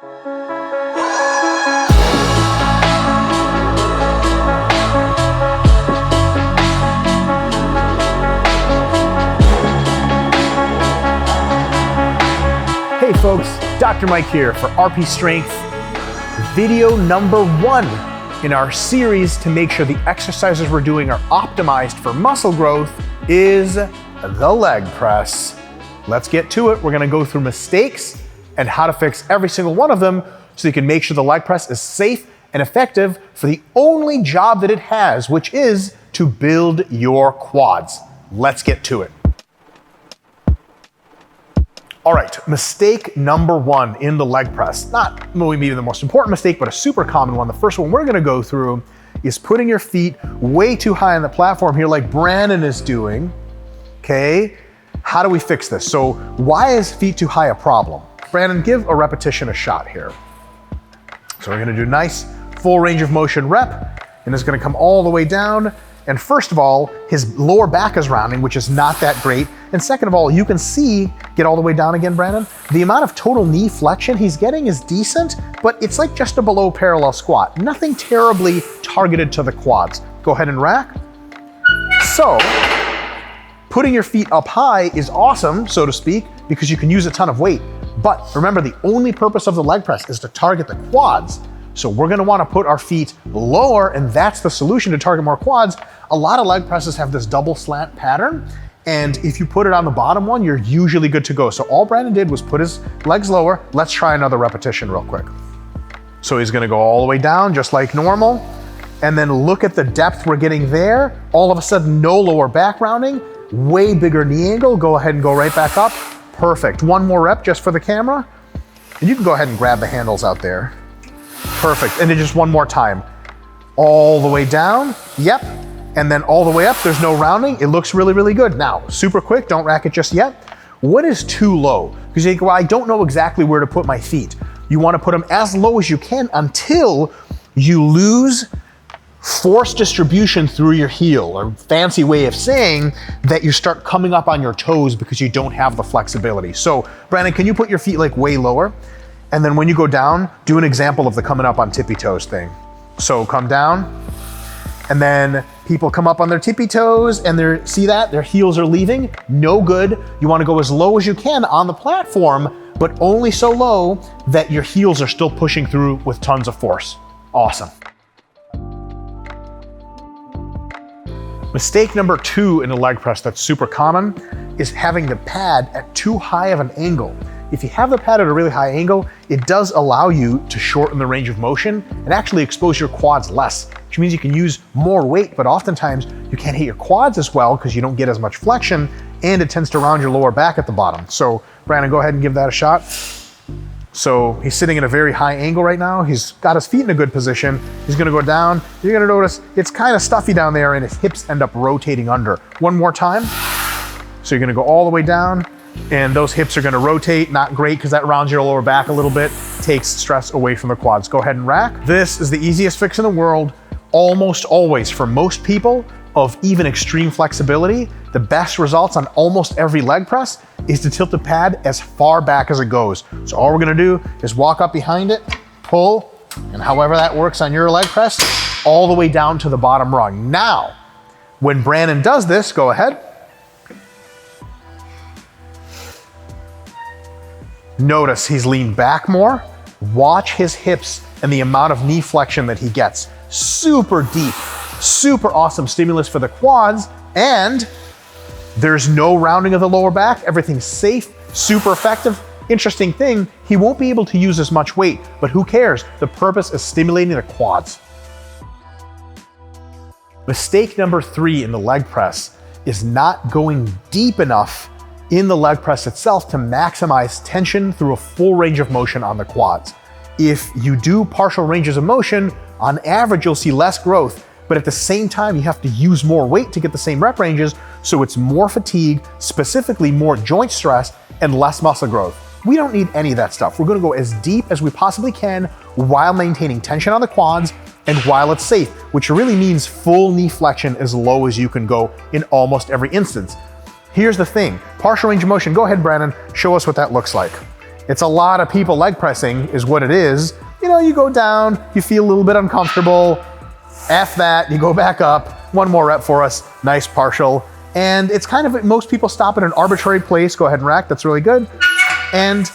Hey folks, Dr. Mike here for RP Strength, video number 1 in our series to make sure the exercises we're doing are optimized for muscle growth is the leg press. Let's get to it. We're gonna go through mistakes and how to fix every single one of them so you can make sure the leg press is safe and effective for the only job that it has, which is to build your quads. Let's get to it. All right, mistake number 1 in the leg press. Not maybe the most important mistake, but a super common one. The first one we're gonna go through is putting your feet way too high on the platform here like Brandon is doing, okay? How do we fix this? So why is feet too high a problem? Brandon, give a repetition a shot here. So we're gonna do nice full range of motion rep, and it's gonna come all the way down. And first of all, his lower back is rounding, which is not that great. And second of all, you can see, get all the way down again, Brandon, the amount of total knee flexion he's getting is decent, but it's like just a below parallel squat. Nothing terribly targeted to the quads. Go ahead and rack. So, putting your feet up high is awesome, so to speak, because you can use a ton of weight. But remember, the only purpose of the leg press is to target the quads. So we're gonna wanna put our feet lower, and that's the solution to target more quads. A lot of leg presses have this double slant pattern, and if you put it on the bottom one, you're usually good to go. So all Brandon did was put his legs lower. Let's try another repetition real quick. So he's gonna go all the way down, just like normal, and then look at the depth we're getting there. All of a sudden, no lower back rounding, way bigger knee angle. Go ahead and go right back up. Perfect. One more rep just for the camera, and you can go ahead and grab the handles out there. Perfect, and then just one more time. All the way down, yep, and then all the way up, there's no rounding. It looks really, really good. Now, super quick, don't rack it just yet. What is too low? Because you think, well, I don't know exactly where to put my feet. You wanna put them as low as you can until you lose force distribution through your heel, or fancy way of saying that you start coming up on your toes because you don't have the flexibility. So, Brandon, can you put your feet like way lower? And then when you go down, do an example of the coming up on tippy toes thing. So come down, and then people come up on their tippy toes and see that? Their heels are leaving, no good. You wanna go as low as you can on the platform, but only so low that your heels are still pushing through with tons of force. Awesome. Mistake number 2 in the leg press that's super common is having the pad at too high of an angle. If you have the pad at a really high angle, it does allow you to shorten the range of motion and actually expose your quads less, which means you can use more weight, but oftentimes you can't hit your quads as well because you don't get as much flexion, and it tends to round your lower back at the bottom. So Brandon, go ahead and give that a shot. So he's sitting at a very high angle right now. He's got his feet in a good position. He's gonna go down. You're gonna notice it's kind of stuffy down there and his hips end up rotating under. One more time. So you're gonna go all the way down, and those hips are gonna rotate, not great because that rounds your lower back a little bit, takes stress away from the quads. Go ahead and rack. This is the easiest fix in the world. Almost always, for most people of even extreme flexibility, the best results on almost every leg press is to tilt the pad as far back as it goes. So all we're gonna do is walk up behind it, pull, and however that works on your leg press, all the way down to the bottom rung. Now, when Brandon does this, go ahead. Notice he's leaned back more. Watch his hips and the amount of knee flexion that he gets. Super deep, super awesome stimulus for the quads, and there's no rounding of the lower back. Everything's safe, super effective. Interesting thing, he won't be able to use as much weight, but who cares? The purpose is stimulating the quads. Mistake number 3 in the leg press is not going deep enough in the leg press itself to maximize tension through a full range of motion on the quads. If you do partial ranges of motion, on average you'll see less growth, but at the same time you have to use more weight to get the same rep ranges, so it's more fatigue, specifically more joint stress, and less muscle growth. We don't need any of that stuff. We're gonna go as deep as we possibly can while maintaining tension on the quads and while it's safe, which really means full knee flexion as low as you can go in almost every instance. Here's the thing, partial range of motion. Go ahead, Brandon, show us what that looks like. It's a lot of people leg pressing is what it is. You know, you go down, you feel a little bit uncomfortable, F that, you go back up, one more rep for us, nice partial. And it's kind of, most people stop at an arbitrary place, go ahead and rack, that's really good. And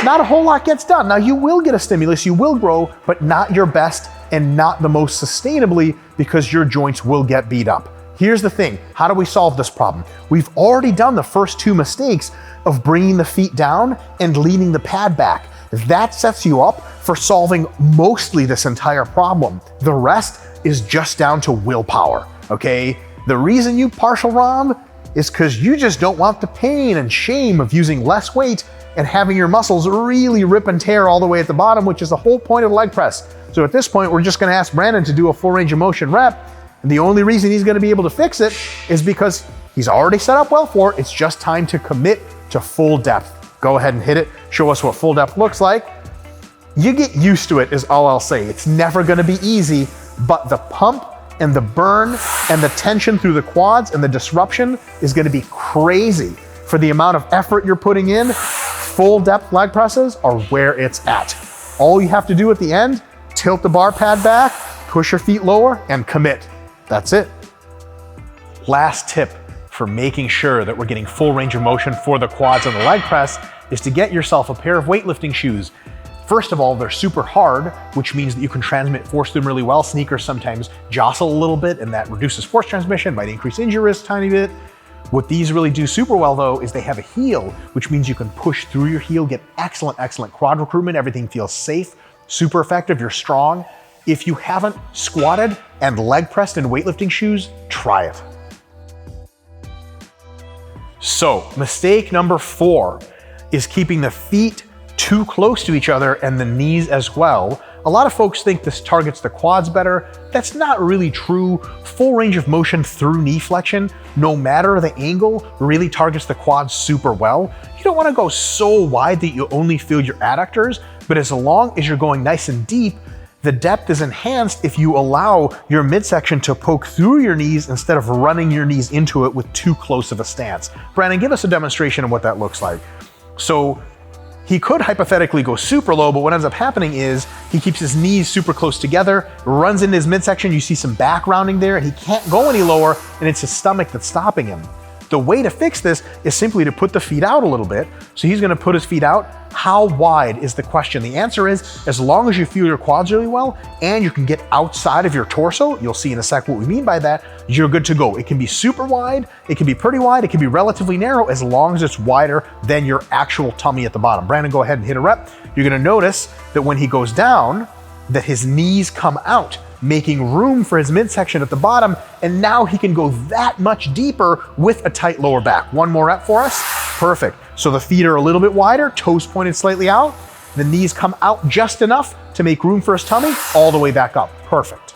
not a whole lot gets done. Now you will get a stimulus, you will grow, but not your best and not the most sustainably because your joints will get beat up. Here's the thing, how do we solve this problem? We've already done the first two mistakes of bringing the feet down and leaning the pad back. That sets you up for solving mostly this entire problem. The rest is just down to willpower, okay? The reason you partial ROM is because you just don't want the pain and shame of using less weight and having your muscles really rip and tear all the way at the bottom, which is the whole point of the leg press. So at this point, we're just gonna ask Brandon to do a full range of motion rep. And the only reason he's gonna be able to fix it is because he's already set up well for it. It's just time to commit to full depth. Go ahead and hit it. Show us what full depth looks like. You get used to it is all I'll say. It's never gonna be easy, but the pump and the burn and the tension through the quads and the disruption is gonna be crazy. For the amount of effort you're putting in, full depth leg presses are where it's at. All you have to do at the end, tilt the bar pad back, push your feet lower, and commit. That's it. Last tip for making sure that we're getting full range of motion for the quads and the leg press is to get yourself a pair of weightlifting shoes. First of all, they're super hard, which means that you can transmit force through them really well. Sneakers sometimes jostle a little bit and that reduces force transmission, might increase injury risk a tiny bit. What these really do super well though is they have a heel, which means you can push through your heel, get excellent quad recruitment, everything feels safe, super effective, you're strong. If you haven't squatted and leg pressed in weightlifting shoes, try it. So, mistake number 4 is keeping the feet too close to each other and the knees as well. A lot of folks think this targets the quads better. That's not really true. Full range of motion through knee flexion, no matter the angle, really targets the quads super well. You don't want to go so wide that you only feel your adductors, but as long as you're going nice and deep, the depth is enhanced if you allow your midsection to poke through your knees instead of running your knees into it with too close of a stance. Brandon, give us a demonstration of what that looks like. So he could hypothetically go super low, but what ends up happening is he keeps his knees super close together, runs into his midsection, you see some back rounding there, and he can't go any lower, and it's his stomach that's stopping him. The way to fix this is simply to put the feet out a little bit. So he's gonna put his feet out. How wide is the question? The answer is, as long as you feel your quads really well and you can get outside of your torso, you'll see in a sec what we mean by that, you're good to go. It can be super wide, it can be pretty wide, it can be relatively narrow, as long as it's wider than your actual tummy at the bottom. Brandon, go ahead and hit a rep. You're gonna notice that when he goes down, that his knees come out, making room for his midsection at the bottom, and now he can go that much deeper with a tight lower back. One more rep for us. Perfect. So the feet are a little bit wider, toes pointed slightly out, the knees come out just enough to make room for his tummy, all the way back up. Perfect.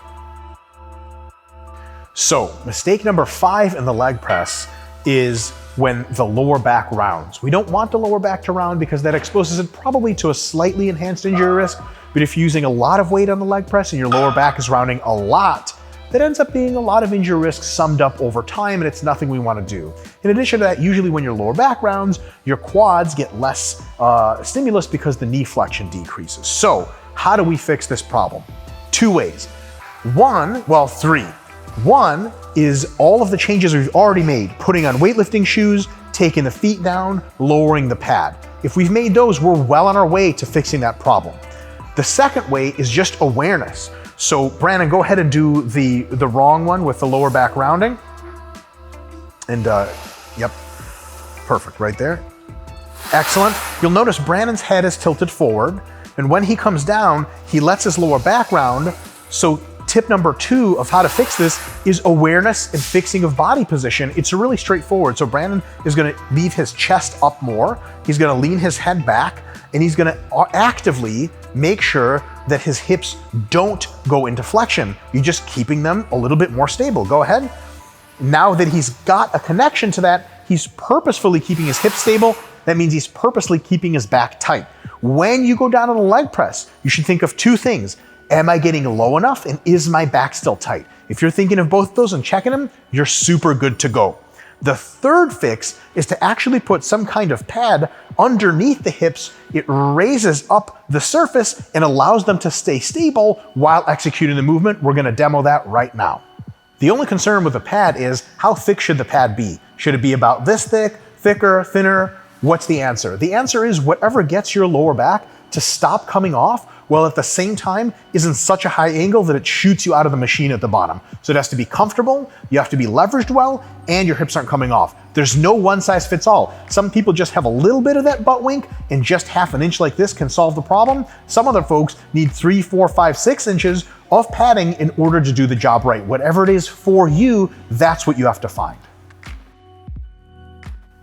So mistake number 5 in the leg press is when the lower back rounds. We don't want the lower back to round because that exposes it probably to a slightly enhanced injury risk. But if you're using a lot of weight on the leg press and your lower back is rounding a lot, that ends up being a lot of injury risk summed up over time, and it's nothing we want to do. In addition to that, usually when your lower back rounds, your quads get less stimulus because the knee flexion decreases. So how do we fix this problem? 2 ways. 3. One is all of the changes we've already made, putting on weightlifting shoes, taking the feet down, lowering the pad. If we've made those, we're well on our way to fixing that problem. The second way is just awareness. So Brandon, go ahead and do the wrong one with the lower back rounding. And yep, perfect right there. Excellent. You'll notice Brandon's head is tilted forward, and when he comes down, he lets his lower back round. So tip number 2 of how to fix this is awareness and fixing of body position. It's really straightforward. So Brandon is gonna leave his chest up more. He's gonna lean his head back, and he's gonna actively make sure that his hips don't go into flexion. You're just keeping them a little bit more stable. Go ahead. Now that he's got a connection to that, he's purposefully keeping his hips stable. That means he's purposely keeping his back tight. When you go down on a leg press, you should think of 2 things. Am I getting low enough, and is my back still tight? If you're thinking of both those and checking them, you're super good to go. The third fix is to actually put some kind of pad underneath the hips. It raises up the surface and allows them to stay stable while executing the movement. We're gonna demo that right now. The only concern with the pad is how thick should the pad be? Should it be about this thick, thicker, thinner? What's the answer? The answer is whatever gets your lower back to stop coming off while at the same time is in such a high angle that it shoots you out of the machine at the bottom. So it has to be comfortable, you have to be leveraged well, and your hips aren't coming off. There's no one size fits all. Some people just have a little bit of that butt wink and just half an inch like this can solve the problem. Some other folks need 3, 4, 5, 6 inches of padding in order to do the job right. Whatever it is for you, that's what you have to find.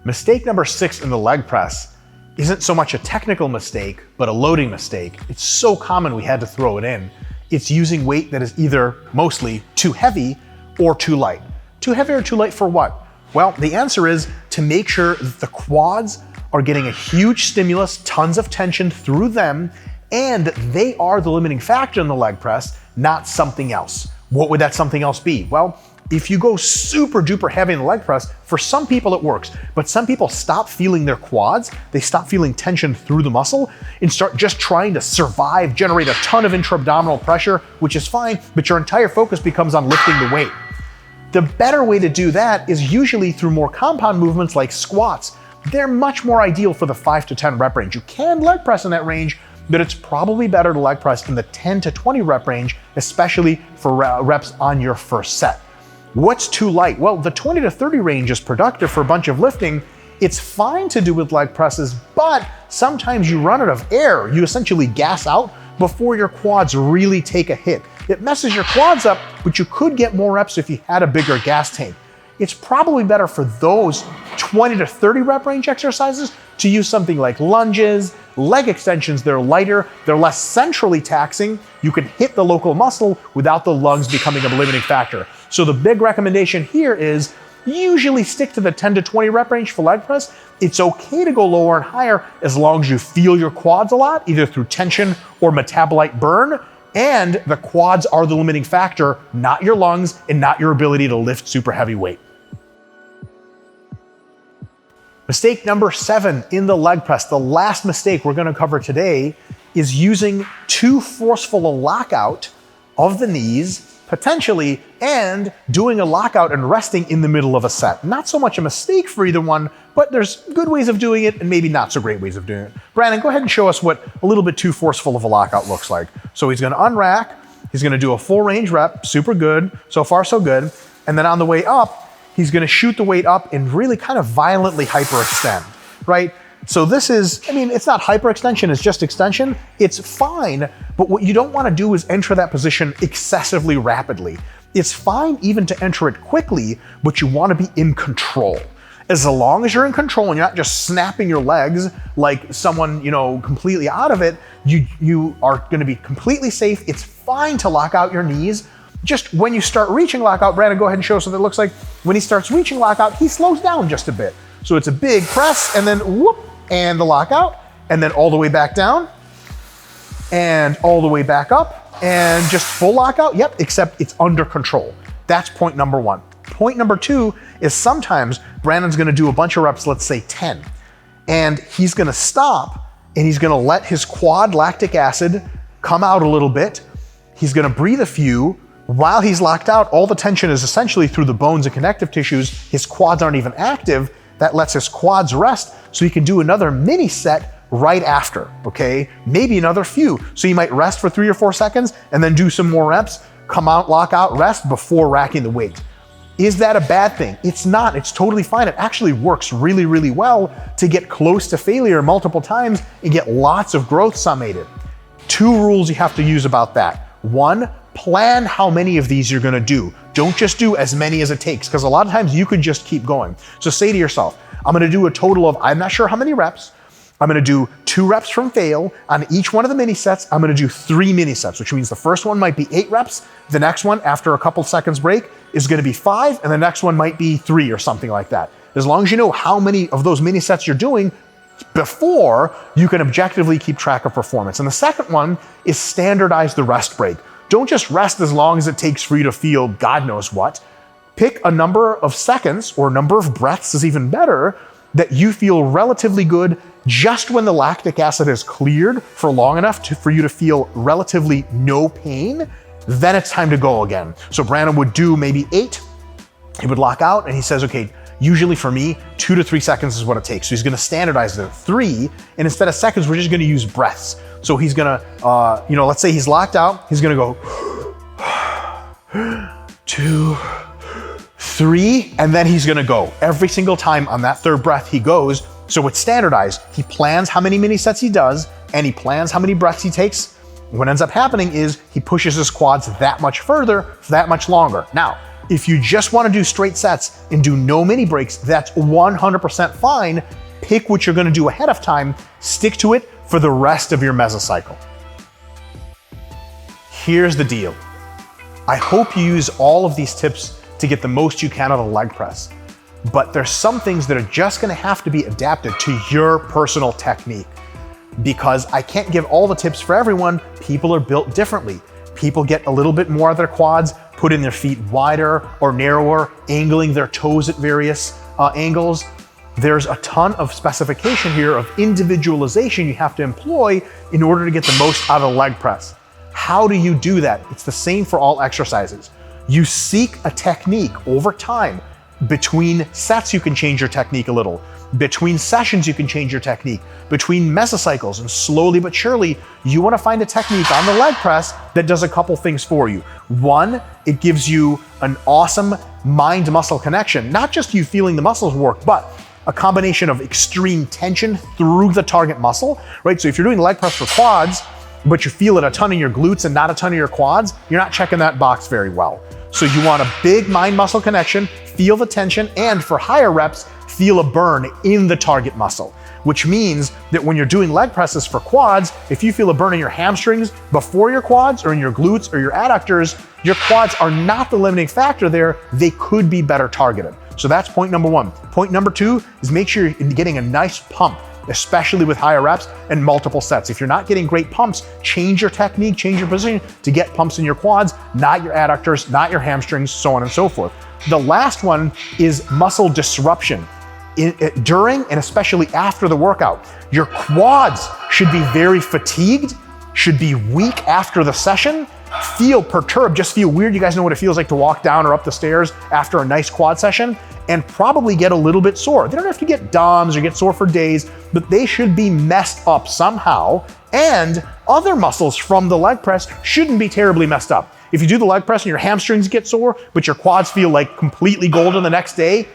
Mistake number 6 in the leg press isn't so much a technical mistake, but a loading mistake. It's so common we had to throw it in. It's using weight that is either mostly too heavy or too light. Too heavy or too light for what? Well, the answer is to make sure that the quads are getting a huge stimulus, tons of tension through them, and they are the limiting factor in the leg press, not something else. What would that something else be? Well, if you go super duper heavy in the leg press, for some people it works, but some people stop feeling their quads, they stop feeling tension through the muscle and start just trying to survive, generate a ton of intra-abdominal pressure, which is fine, but your entire focus becomes on lifting the weight. The better way to do that is usually through more compound movements like squats. They're much more ideal for the 5 to 10 rep range. You can leg press in that range, but it's probably better to leg press in the 10 to 20 rep range, especially for reps on your first set. What's too light? Well, the 20 to 30 range is productive for a bunch of lifting. It's fine to do with leg presses, but sometimes you run out of air. You essentially gas out before your quads really take a hit. It messes your quads up, but you could get more reps if you had a bigger gas tank. It's probably better for those 20 to 30 rep range exercises to use something like lunges, leg extensions. They're lighter, they're less centrally taxing. You can hit the local muscle without the lungs becoming a limiting factor. So the big recommendation here is usually stick to the 10 to 20 rep range for leg press. It's okay to go lower and higher as long as you feel your quads a lot, either through tension or metabolite burn. And the quads are the limiting factor, not your lungs and not your ability to lift super heavy weight. Mistake number 7 in the leg press, the last mistake we're gonna cover today, is using too forceful a lockout of the knees, potentially, and doing a lockout and resting in the middle of a set. Not so much a mistake for either one, but there's good ways of doing it and maybe not so great ways of doing it. Brandon, go ahead and show us what a little bit too forceful of a lockout looks like. So he's gonna unrack, he's gonna do a full range rep, super good, so far so good, and then on the way up, he's gonna shoot the weight up and really kind of violently hyperextend, right? So this is, it's not hyperextension, it's just extension. It's fine, but what you don't wanna do is enter that position excessively rapidly. It's fine even to enter it quickly, but you wanna be in control. As long as you're in control and you're not just snapping your legs like someone, completely out of it, you are gonna be completely safe. It's fine to lock out your knees. Just when you start reaching lockout, Brandon, go ahead and show us what it looks like. When he starts reaching lockout, he slows down just a bit. So it's a big press and then whoop, and the lockout, and then all the way back down, and all the way back up, and just full lockout, yep, except it's under control. That's point number 1. Point number 2 is sometimes Brandon's gonna do a bunch of reps, let's say 10, and he's gonna stop, and he's gonna let his quad lactic acid come out a little bit. He's gonna breathe a few. While he's locked out, all the tension is essentially through the bones and connective tissues. His quads aren't even active. That lets his quads rest so he can do another mini set right after, okay? Maybe another few. So you might rest for 3 or 4 seconds and then do some more reps, come out, lock out, rest before racking the weight. Is that a bad thing? It's not, it's totally fine. It actually works really, really well to get close to failure multiple times and get lots of growth summated. 2 rules you have to use about that. 1, plan how many of these you're gonna do. Don't just do as many as it takes, because a lot of times you could just keep going. So say to yourself, I'm gonna do a total of, I'm not sure how many reps, I'm gonna do 2 reps from fail. On each one of the mini sets, I'm gonna do 3 mini sets, which means the first one might be 8 reps, the next one, after a couple seconds break, is gonna be 5, and the next one might be 3 or something like that. As long as you know how many of those mini sets you're doing before, you can objectively keep track of performance. And the second one is standardize the rest break. Don't just rest as long as it takes for you to feel God knows what. Pick a number of seconds or number of breaths is even better that you feel relatively good just when the lactic acid is cleared for long enough for you to feel relatively no pain. Then it's time to go again. So Brandon would do maybe 8. He would lock out and he says, okay, usually for me, 2 to 3 seconds is what it takes. So he's gonna standardize it at 3, and instead of seconds, we're just gonna use breaths. So he's gonna, let's say he's locked out, he's gonna go 2, 3, and then he's gonna go. Every single time on that 3rd breath, he goes. So it's standardized. He plans how many mini sets he does, and he plans how many breaths he takes. What ends up happening is he pushes his quads that much further for that much longer. Now, if you just wanna do straight sets and do no mini breaks, that's 100% fine. Pick what you're gonna do ahead of time, stick to it for the rest of your mesocycle. Here's the deal. I hope you use all of these tips to get the most you can out of the leg press. But there's some things that are just gonna have to be adapted to your personal technique. Because I can't give all the tips for everyone. People are built differently. People get a little bit more of their quads, putting their feet wider or narrower, angling their toes at various angles. There's a ton of specification here of individualization you have to employ in order to get the most out of the leg press. How do you do that? It's the same for all exercises. You seek a technique over time. Between sets, you can change your technique a little. Between sessions, you can change your technique. Between mesocycles, and slowly but surely, you want to find a technique on the leg press that does a couple things for you. One, it gives you an awesome mind-muscle connection. Not just you feeling the muscles work, but a combination of extreme tension through the target muscle, right? So if you're doing leg press for quads, but you feel it a ton in your glutes and not a ton in your quads, you're not checking that box very well. So you want a big mind-muscle connection, feel the tension, and for higher reps, feel a burn in the target muscle. Which means that when you're doing leg presses for quads, if you feel a burn in your hamstrings before your quads or in your glutes or your adductors, your quads are not the limiting factor there. They could be better targeted. So that's point number 1. Point number 2 is make sure you're getting a nice pump, especially with higher reps and multiple sets. If you're not getting great pumps, change your technique, change your position to get pumps in your quads, not your adductors, not your hamstrings, so on and so forth. The last one is muscle disruption. During and especially after the workout, your quads should be very fatigued, should be weak after the session, feel perturbed, just feel weird. You guys know what it feels like to walk down or up the stairs after a nice quad session, and probably get a little bit sore. They don't have to get DOMs or get sore for days, but they should be messed up somehow. And other muscles from the leg press shouldn't be terribly messed up. If you do the leg press and your hamstrings get sore, but your quads feel like completely golden the next day,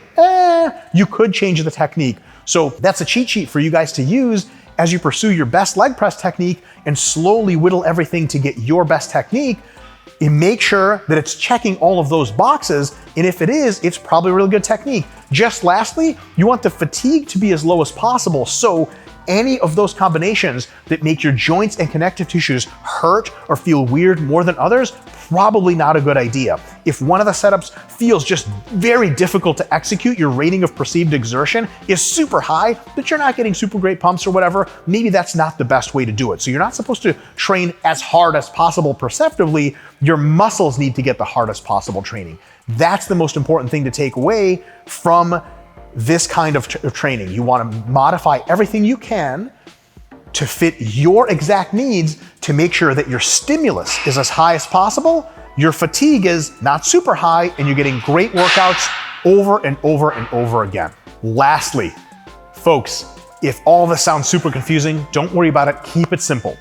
you could change the technique. So that's a cheat sheet for you guys to use as you pursue your best leg press technique and slowly whittle everything to get your best technique. And make sure that it's checking all of those boxes. And if it is, it's probably a really good technique. Just lastly, you want the fatigue to be as low as possible. So any of those combinations that make your joints and connective tissues hurt or feel weird more than others, probably not a good idea. If one of the setups feels just very difficult to execute, your rating of perceived exertion is super high, but you're not getting super great pumps or whatever, maybe that's not the best way to do it. So you're not supposed to train as hard as possible perceptively. Your muscles need to get the hardest possible training. That's the most important thing to take away from this kind of training. You want to modify everything you can to fit your exact needs to make sure that your stimulus is as high as possible, your fatigue is not super high, and you're getting great workouts over and over and over again. Lastly, folks, if all this sounds super confusing, don't worry about it. Keep it simple.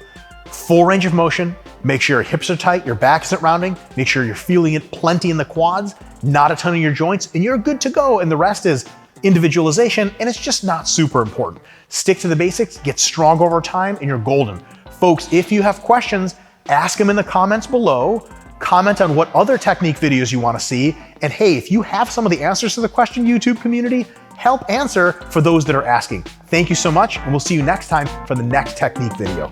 Full range of motion. Make sure your hips are tight, your back isn't rounding. Make sure you're feeling it plenty in the quads, not a ton in your joints, and you're good to go. And the rest is individualization, and it's just not super important. Stick to the basics, get strong over time, and you're golden. Folks, if you have questions, ask them in the comments below. Comment on what other technique videos you want to see. And hey, if you have some of the answers to the question, YouTube community, help answer for those that are asking. Thank you so much, and we'll see you next time for the next technique video.